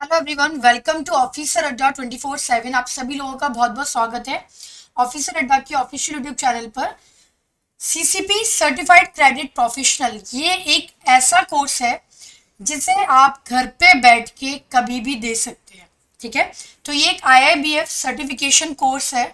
Hello everyone, welcome to officer Adda 24/7। आप सभी लोगों का बहुत बहुत स्वागत है ऑफिसर अड्डा के ऑफिशियल यूट्यूब चैनल पर। सीसीपी सर्टिफाइड क्रेडिट प्रोफेशनल ये एक ऐसा कोर्स है जिसे आप घर पे बैठ के कभी भी दे सकते हैं। ठीक है, तो ये एक आईआईबीएफ सर्टिफिकेशन कोर्स है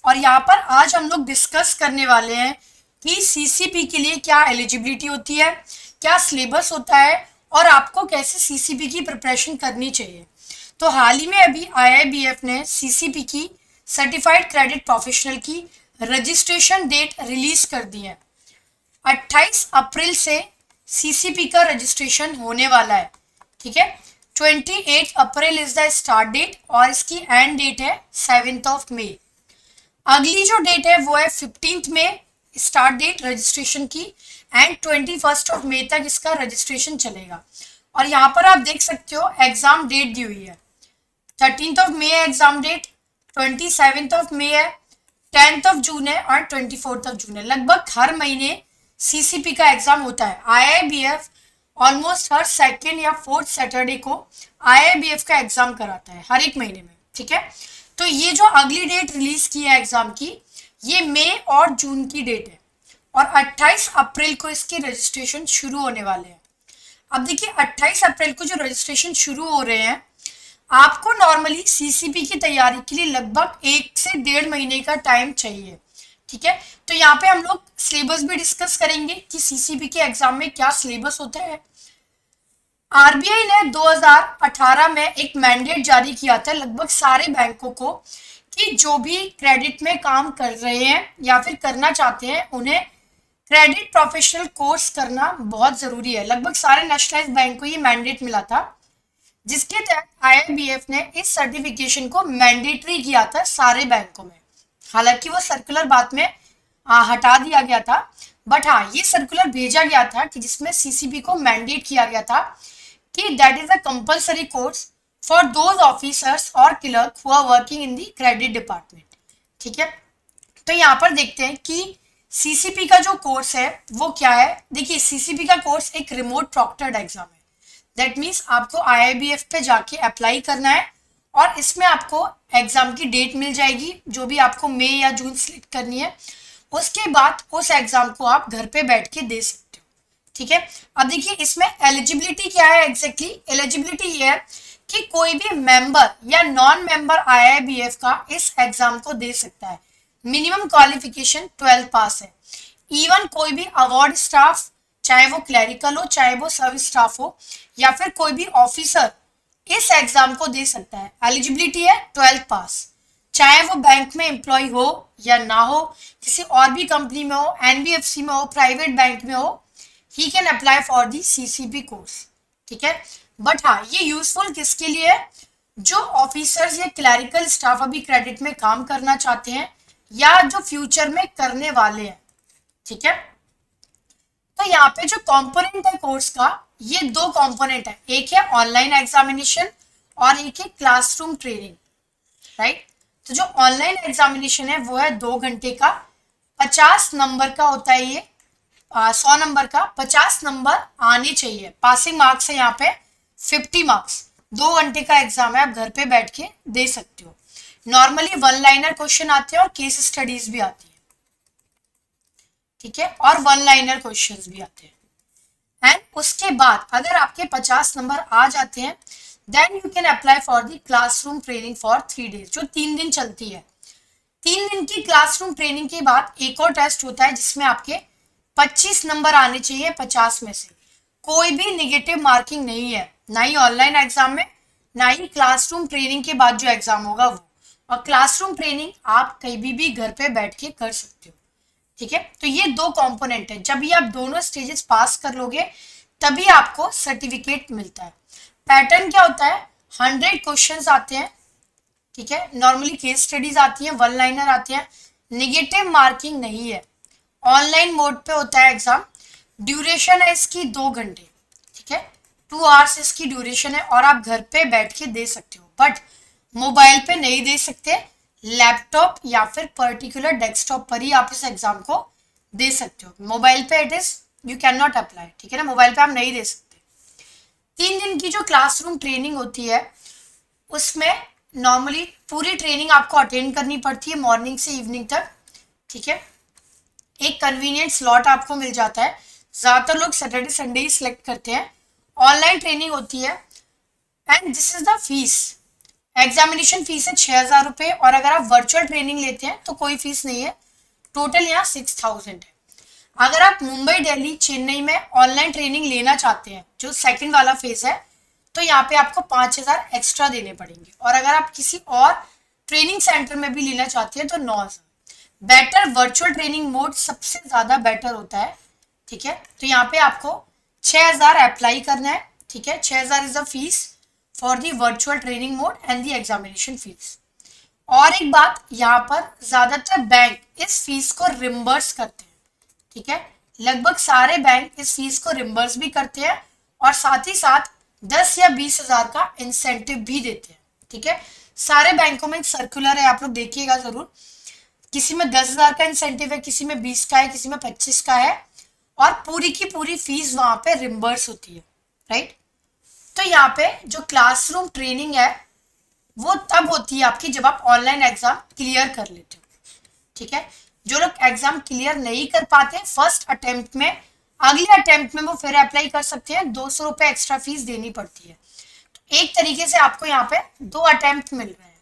और यहाँ पर आज हम लोग डिस्कस करने वाले हैं कि सीसीपी के लिए क्या एलिजिबिलिटी होती है, क्या सिलेबस होता है और आपको कैसे सीसीपी की प्रिपरेशन करनी चाहिए। तो हाल ही में अभी आईआईबीएफ ने सीसीपी की सर्टिफाइड क्रेडिट प्रोफेशनल की रजिस्ट्रेशन डेट रिलीज कर दी है। 28 अप्रैल से सीसीपी का रजिस्ट्रेशन होने वाला है। ठीक है, 28 April is the start date और इसकी एंड डेट है 7 मई। अगली जो डेट है वो है 15 में स्टार्ट डेट रजिस्ट्रेशन की एंड 21 मई तक इसका रजिस्ट्रेशन चलेगा। और यहाँ पर आप देख सकते हो एग्जाम डेट दी हुई है। 13 मई है एग्जाम डेट, 27 मई है, 10 जून है और 24 जून है। लगभग हर महीने सीसीपी का एग्जाम होता है। आईआईबीएफ ऑलमोस्ट हर सेकेंड या फोर्थ सैटरडे को आईआईबीएफ का एग्जाम कराता है हर एक महीने में। ठीक है, तो ये जो अगली डेट रिलीज की है एग्जाम की, ये मई और जून की डेट है और 28 अप्रैल को इसके रजिस्ट्रेशन शुरू होने वाले हैं। अब देखिए 28 अप्रैल को जो रजिस्ट्रेशन शुरू हो रहे हैं, आपको नॉर्मली सीसीपी की तैयारी के लिए लगभग 1 से 1.5 महीने का टाइम चाहिए। ठीक है, तो यहाँ पे हम लोग सिलेबस भी डिस्कस करेंगे कि सीसीपी के एग्जाम में क्या सिलेबस होता है। आरबीआई ने 2018 में एक मैंडेट जारी किया था लगभग सारे बैंकों को कि जो भी क्रेडिट में काम कर रहे हैं या फिर करना चाहते हैं उन्हें क्रेडिट प्रोफेशनल कोर्स करना बहुत ज़रूरी है। लगभग सारे नेशनलाइज बैंक को ये मैंडेट मिला था, जिसके तहत आईआईबीएफ ने इस सर्टिफिकेशन को मैंडेटरी किया था सारे बैंकों में। हालांकि वो सर्कुलर बाद में हटा दिया गया था, बट हाँ ये सर्कुलर भेजा गया था कि जिसमें सीसीबी को मैंडेट किया गया था कि that is a compulsory course for those officers और clerk who are working in the credit department. ठीक है, तो यहाँ पर देखते हैं कि सीसीपी का जो कोर्स है वो क्या है। देखिए सीसीपी का कोर्स एक रिमोट प्रॉक्टर्ड एग्जाम है। दैट मीन्स आपको आईआईबीएफ पे जाके अप्लाई करना है और इसमें आपको एग्जाम की डेट मिल जाएगी जो भी आपको मई या जून सिलेक्ट करनी है। उसके बाद उस एग्जाम को आप घर पे बैठ के दे सकते हो। ठीक है, अब देखिए इसमें एलिजिबिलिटी क्या है। एग्जैक्टली एलिजिबिलिटी ये है कि कोई भी मेंबर या नॉन मेंबर आईआईबीएफ का इस एग्जाम को दे सकता है। मिनिमम क्वालिफिकेशन 12 पास है। इवन कोई भी अवार्ड स्टाफ, चाहे वो क्लरिकल हो चाहे वो सर्विस स्टाफ हो या फिर कोई भी ऑफिसर इस एग्जाम को दे सकता है। एलिजिबिलिटी है 12 पास, चाहे वो बैंक में एम्प्लॉय हो या ना हो, किसी और भी कंपनी में हो, एनबीएफसी में हो, प्राइवेट बैंक में हो, he can apply for the CCP course. ठीक है, बट हाँ ये यूजफुल किसके लिए है? जो ऑफिसर्स या क्लरिकल स्टाफ अभी क्रेडिट में काम करना चाहते हैं या जो फ्यूचर में करने वाले हैं। ठीक है, तो यहाँ पे जो कंपोनेंट है कोर्स का, ये दो कंपोनेंट है। एक है ऑनलाइन एग्जामिनेशन और एक है क्लासरूम ट्रेनिंग। राइट, तो जो ऑनलाइन एग्जामिनेशन है वो है 2 घंटे का, 50 नंबर का होता है ये। 100 नंबर का 50 नंबर आने चाहिए। पासिंग मार्क्स है यहाँ पे 50 मार्क्स। 2 घंटे का एग्जाम है, आप घर पे बैठ के दे सकते हो। नॉर्मली वन लाइनर क्वेश्चन आते हैं और केस स्टडीज भी आती है। ठीक है, और वन लाइनर क्वेश्चंस भी आते हैं। एंड उसके बाद अगर आपके 50 नंबर आ जाते हैं then you can apply for the classroom training for 3 days, जो 3 दिन चलती है। 3 दिन की क्लासरूम ट्रेनिंग के बाद एक और टेस्ट होता है जिसमें आपके 25 नंबर आने चाहिए 50 में से। कोई भी निगेटिव मार्किंग नहीं है, ना ही ऑनलाइन एग्जाम में ना ही क्लासरूम ट्रेनिंग के बाद जो एग्जाम होगा वो। और क्लासरूम ट्रेनिंग आप कहीं भी घर पे बैठ के कर सकते हो। ठीक है, तो ये दो कंपोनेंट है। जब भी आप दोनों स्टेजेस पास कर लोगे तभी आपको सर्टिफिकेट मिलता है। पैटर्न क्या होता है? 100 क्वेश्चंस आते हैं। ठीक है, नॉर्मली केस स्टडीज आती हैं, वन लाइनर आती हैं, निगेटिव मार्किंग नहीं है। ऑनलाइन मोड पे होता है एग्जाम। ड्यूरेशन है इसकी 2 घंटे। ठीक है, 2 आवर्स इसकी ड्यूरेशन है और आप घर पे बैठ के दे सकते हो, बट मोबाइल पे नहीं दे सकते। लैपटॉप या फिर पर्टिकुलर डेस्कटॉप पर ही आप इस एग्जाम को दे सकते हो। मोबाइल पे it is you can not apply. ठीक है ना, मोबाइल पे आप नहीं दे सकते। 3 दिन की जो क्लासरूम ट्रेनिंग होती है उसमें नॉर्मली पूरी ट्रेनिंग आपको अटेंड करनी पड़ती है मॉर्निंग से इवनिंग तक, ठीक है। एक कन्वीनियंट स्लॉट आपको मिल जाता है, ज़्यादातर लोग सैटरडे संडे ही सिलेक्ट करते हैं। ऑनलाइन ट्रेनिंग होती है and this is the fees. Examination fees है 6,000 रुपये, और अगर आप वर्चुअल ट्रेनिंग लेते हैं तो कोई फीस नहीं है। टोटल यहाँ 6,000 है। अगर आप मुंबई, दिल्ली, चेन्नई में ऑनलाइन ट्रेनिंग लेना चाहते हैं जो सेकंड वाला फेज है, तो यहाँ पे आपको 5,000 एक्स्ट्रा देने पड़ेंगे, और अगर आप किसी और ट्रेनिंग सेंटर में भी लेना चाहते हैं तो 9,000। बेटर वर्चुअल ट्रेनिंग मोड सबसे ज़्यादा बेटर होता है, ठीक है। तो यहाँ पे आपको 6,000 अप्लाई करना है, ठीक है। 6,000 is the fees for the virtual training mode and the examination fees. और एक बात, यहाँ पर ज़्यादातर बैंक इस फीस को रिम्बर्स करते हैं, ठीक है। लगभग सारे बैंक इस फीस को रिम्बर्स भी करते हैं, और साथ ही साथ 10 या 20,000 का इंसेंटिव भी देते हैं, ठीक है। सारे बैंकों में एक सर्कुलर है, आप लोग देखिएगा जरूर। किसी में 10,000 का इंसेंटिव है, किसी में 20 का है, किसी में 25 का है, और पूरी की पूरी फीस वहां पे रिम्बर्स होती है, राइट। तो यहाँ पे जो क्लासरूम ट्रेनिंग है वो तब होती है आपकी जब आप ऑनलाइन एग्जाम क्लियर कर लेते हो, ठीक है। जो लोग एग्जाम क्लियर नहीं कर पाते फर्स्ट अटेम्प्ट में, अगले अटेम्प्ट में वो फिर अप्लाई कर सकते हैं, 200 रुपये एक्स्ट्रा फीस देनी पड़ती है। तो एक तरीके से आपको यहाँ पे 2 अटेम्प्ट मिल रहे हैं,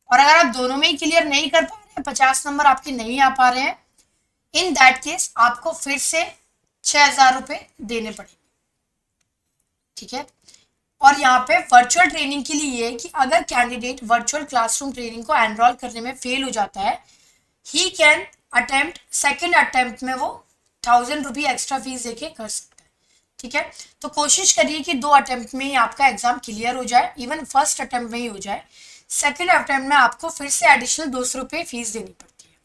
और अगर आप दोनों में ही क्लियर नहीं कर पा रहे हैं, 50 नंबर आपके नहीं आ पा रहे हैं, इन दैट केस आपको फिर से 6,000 रुपये देने पड़ेंगे, ठीक है। और यहाँ पे वर्चुअल ट्रेनिंग के लिए ये है कि अगर कैंडिडेट वर्चुअल क्लासरूम ट्रेनिंग को एनरोल करने में फेल हो जाता है, he can attempt second attempt में वो 1,000 रुपये एक्स्ट्रा फीस देके कर सकता है, ठीक है। तो कोशिश करिए कि 2 अटेम्प्ट में ही आपका एग्जाम क्लियर हो जाए, इवन फर्स्ट अटेम्प्ट में ही हो जाए। सेकेंड अटेम्प्ट में आपको फिर से एडिशनल 200 रुपये फीस देनी पड़ती है।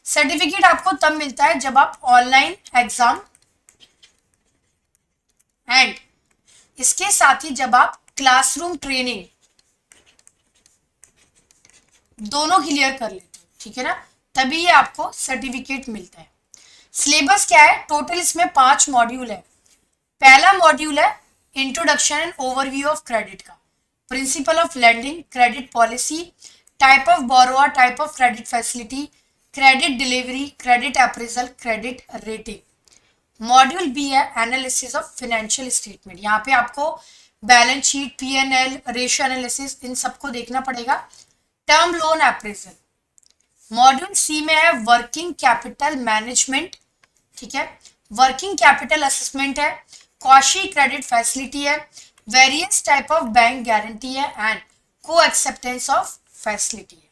सर्टिफिकेट आपको तब मिलता है जब आप ऑनलाइन एग्जाम एंड इसके साथ ही जब आप क्लासरूम ट्रेनिंग दोनों क्लियर कर लेते हो, ठीक है ना, तभी ये आपको सर्टिफिकेट मिलता है। सिलेबस क्या है? टोटल इसमें 5 मॉड्यूल है। पहला मॉड्यूल है introduction and overview of credit का, principle of lending, credit policy, type of borrower, type of credit facility, credit delivery, credit appraisal, credit rating. Module B है एनालिसिस ऑफ फाइनेंशियल स्टेटमेंट। यहाँ पे आपको balance sheet, PNL, ratio analysis, इन सबको देखना पड़ेगा। Term loan appraisal. Module C में है वर्किंग कैपिटल मैनेजमेंट, ठीक है। वर्किंग कैपिटल असेसमेंट है, कॉशी क्रेडिट फैसिलिटी है, various type of bank guarantee है, एंड को एक्सेप्टेंस ऑफ फैसिलिटी है।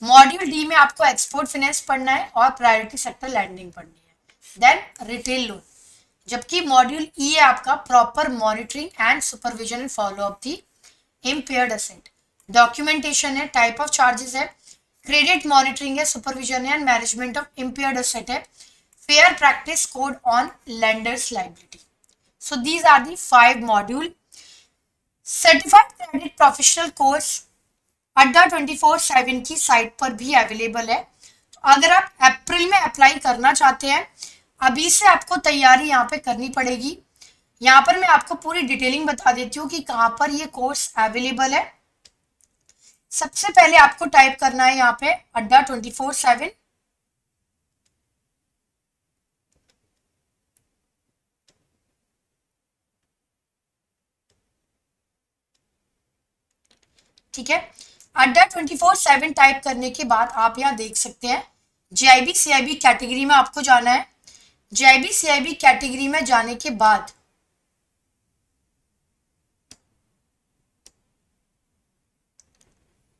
मॉड्यूल डी में आपको एक्सपोर्ट फाइनेंस पढ़ना है और प्रायोरिटी सेक्टर लैंडिंग पढ़नी है, देन रिटेल लोन। जबकि मॉड्यूल ई है आपका proper monitoring and supervision and follow up the impaired asset. Documentation है, टाइप ऑफ चार्जेस है, क्रेडिट मॉनिटरिंग है, सुपरविजन है and management of impaired asset है, fair practice code on lenders liability. So these are the 5 module. Certified credit professional course Adda 24/7 की site पर भी available है। तो अगर आप अप्रैल में अप्लाई करना चाहते हैं, अभी से आपको तैयारी यहाँ पे करनी पड़ेगी। यहाँ पर मैं आपको पूरी डिटेलिंग बता देती हूँ कि कहाँ पर ये कोर्स अवेलेबल है। सबसे पहले आपको टाइप करना है यहाँ पे अड्डा 24/7, ठीक है। अड्डा 24/7 टाइप करने के बाद आप यहाँ देख सकते हैं जीआईबी सीआईबी कैटेगरी में आपको जाना है। जीआईबी सीआईबी कैटेगरी में जाने के बाद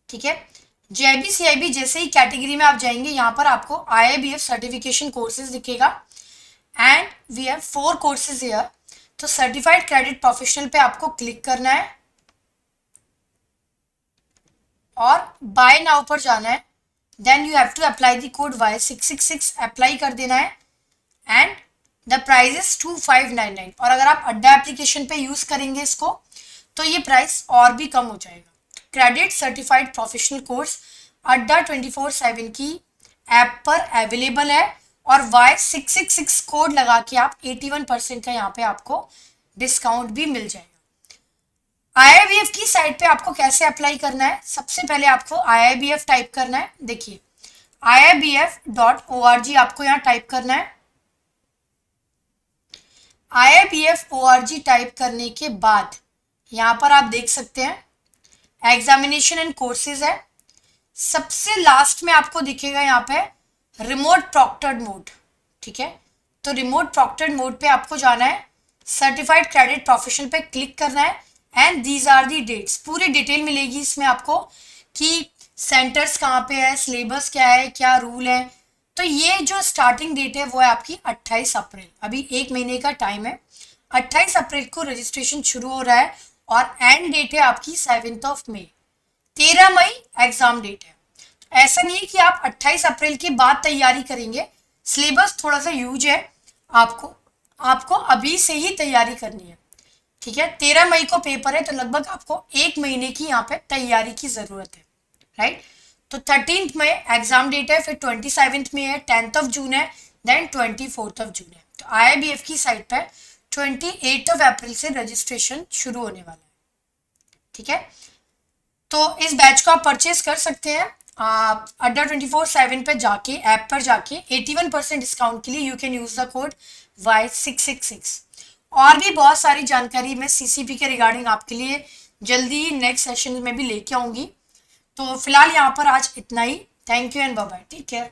ठीक है, जीआईबी सीआईबी जैसे ही कैटेगरी में आप जाएंगे, यहाँ पर आपको आईआईबीएफ सर्टिफिकेशन कोर्सेज दिखेगा and we have 4 courses here. तो सर्टिफाइड क्रेडिट प्रोफेशनल पे आपको क्लिक करना है और बाय नाउ पर जाना है। Then you have to apply the code Y666, apply कर देना है एंड द प्राइस इज 2599। और अगर आप अड्डा एप्लीकेशन पे यूज करेंगे इसको तो ये प्राइस और भी कम हो जाएगा। Credit certified professional course Adda 24/7 की ऐप पर अवेलेबल है और Y666 कोड लगा के आप 81% का यहाँ पे आपको डिस्काउंट भी मिल जाएगा। IIBF की साइट पे आपको कैसे अप्लाई करना है, सबसे पहले आपको IIBF टाइप करना है। देखिए IIBF.org आपको यहाँ टाइप करना है। IIBF.org टाइप करने के बाद यहाँ पर आप देख सकते हैं एग्जामिनेशन एंड कोर्सेज है। सबसे लास्ट में आपको दिखेगा यहाँ पे रिमोट प्रॉक्टर्ड मोड, ठीक है। तो रिमोट प्रॉक्टर्ड मोड पे आपको जाना है, सर्टिफाइड क्रेडिट प्रोफेशनल पे क्लिक करना है and these are the dates. पूरी डिटेल मिलेगी इसमें आपको कि सेंटर्स कहाँ पे है, सिलेबस क्या है, क्या रूल है। तो ये जो स्टार्टिंग डेट है वो है आपकी 28 अप्रैल, अभी एक महीने का टाइम है। 28 अप्रैल को रजिस्ट्रेशन शुरू हो रहा है और एंड डेट है आपकी 7 मई। 13 मई एग्जाम डेट है। ऐसा नहीं है कि आप 28 अप्रैल के बाद तैयारी करेंगे, सिलेबस थोड़ा सा यूज है, आपको आपको अभी से ही तैयारी करनी है, ठीक है। 13 मई को पेपर है, तो लगभग आपको एक महीने की यहाँ पे तैयारी की जरूरत है, राइट। तो 13 मई एग्जाम डेट है, फिर 27 में है, 10 जून है, देन 24 जून है। तो IIBF की साइट पर 28 अप्रैल से रजिस्ट्रेशन शुरू होने वाला है, ठीक है। तो इस बैच को आप परचेज कर सकते हैं आप अड्डा 24/7 पे जाके, ऐप पर जाके 81% डिस्काउंट के लिए you can use the code Y666। और भी बहुत सारी जानकारी मैं CCP के रिगार्डिंग आपके लिए जल्दी ही नेक्स्ट सेशन में भी लेके आऊंगी। तो फिलहाल यहाँ पर आज इतना ही। Thank you and bye bye, take care.